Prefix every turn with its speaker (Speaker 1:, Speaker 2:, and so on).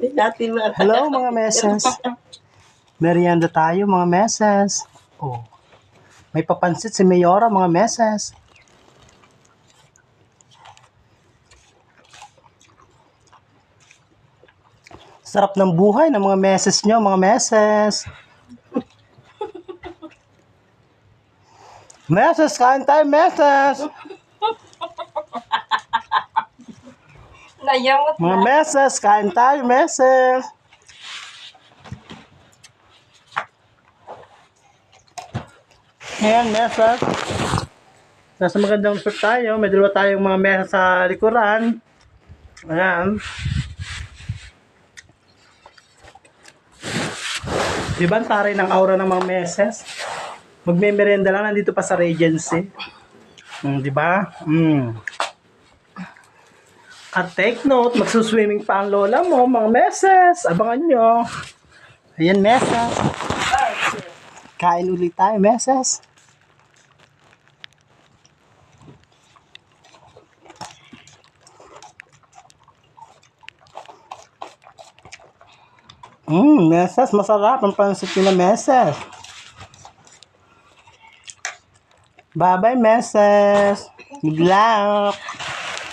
Speaker 1: Hello mga meses. Merienda tayo mga meses. Oh, may papansit si Mayora mga meses. Sarap ng buhay ng mga meses nyo mga meses. Meses, kain tayo meses.
Speaker 2: Nayamot
Speaker 1: Mga
Speaker 2: na.
Speaker 1: meses, kain tayo meses. Ayan meses. Nasa magandang spot tayo. May dalawa tayong mga mesa sa likuran. Ayan. Diba ang taray ng aura ng mga meses? Magme-merenda lang nandito pa sa Regency. Diba? At take note, magsuswimming pa ang lola mo, mga meses. Abangan nyo. Ayan, meses. Kain ulit tayo, meses. Meses, masarap ang pansit nila, meses. Bye-bye, meses. Good luck.